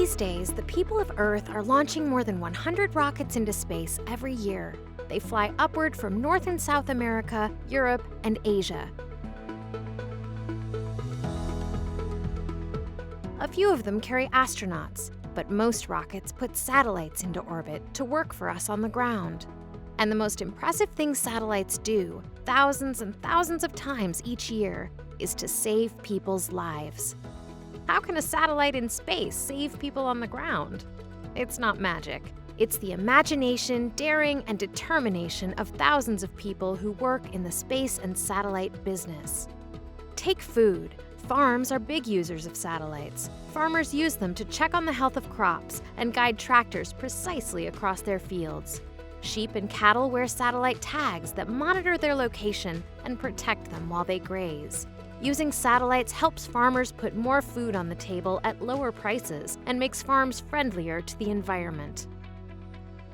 These days, the people of Earth are launching more than 100 rockets into space every year. They fly upward from North and South America, Europe, and Asia. A few of them carry astronauts, but most rockets put satellites into orbit to work for us on the ground. And the most impressive thing satellites do, thousands and thousands of times each year, is to save people's lives. How can a satellite in space save people on the ground? It's not magic. It's the imagination, daring, and determination of thousands of people who work in the space and satellite business. Take food. Farms are big users of satellites. Farmers use them to check on the health of crops and guide tractors precisely across their fields. Sheep and cattle wear satellite tags that monitor their location and protect them while they graze. Using satellites helps farmers put more food on the table at lower prices and makes farms friendlier to the environment.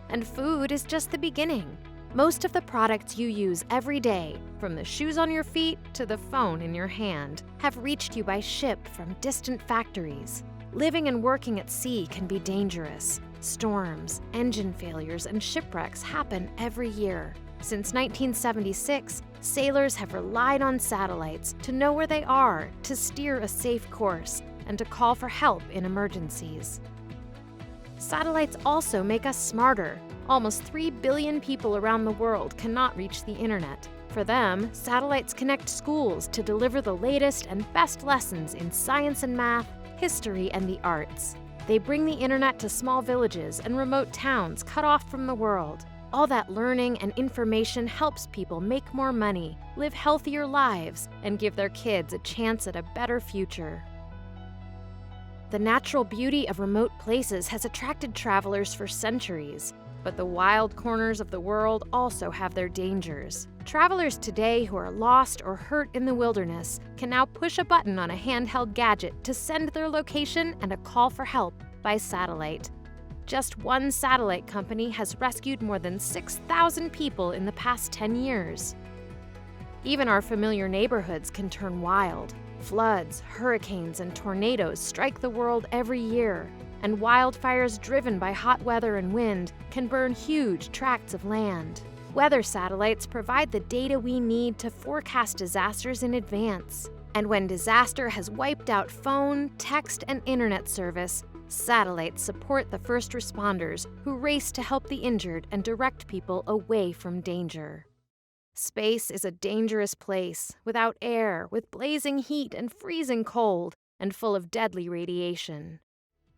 And food is just the beginning. Most of the products you use every day, from the shoes on your feet to the phone in your hand, have reached you by ship from distant factories. Living and working at sea can be dangerous. Storms, engine failures, and shipwrecks happen every year. Since 1976, sailors have relied on satellites to know where they are, to steer a safe course, and to call for help in emergencies. Satellites also make us smarter. Almost 3 billion people around the world cannot reach the internet. For them, satellites connect schools to deliver the latest and best lessons in science and math, history, and the arts. They bring the internet to small villages and remote towns cut off from the world. All that learning and information helps people make more money, live healthier lives, and give their kids a chance at a better future. The natural beauty of remote places has attracted travelers for centuries, but the wild corners of the world also have their dangers. Travelers today who are lost or hurt in the wilderness can now push a button on a handheld gadget to send their location and a call for help by satellite. Just one satellite company has rescued more than 6,000 people in the past 10 years. Even our familiar neighborhoods can turn wild. Floods, hurricanes, and tornadoes strike the world every year, and wildfires driven by hot weather and wind can burn huge tracts of land. Weather satellites provide the data we need to forecast disasters in advance. And when disaster has wiped out phone, text, and internet service, satellites support the first responders who race to help the injured and direct people away from danger. Space is a dangerous place, without air, with blazing heat and freezing cold, and full of deadly radiation.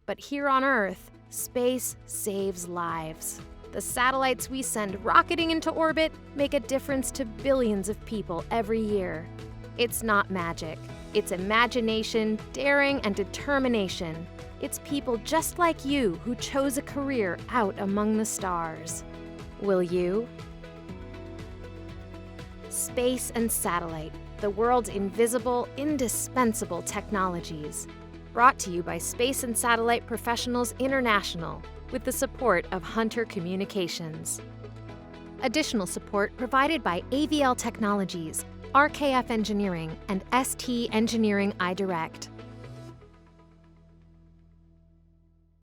But here on Earth, space saves lives. The satellites we send rocketing into orbit make a difference to billions of people every year. It's not magic. It's imagination, daring, and determination. It's people just like you who chose a career out among the stars. Will you? Space and satellite, the world's invisible, indispensable technologies. Brought to you by Space and Satellite Professionals International, with the support of Hunter Communications. Additional support provided by AVL Technologies, RKF Engineering, and ST Engineering iDirect.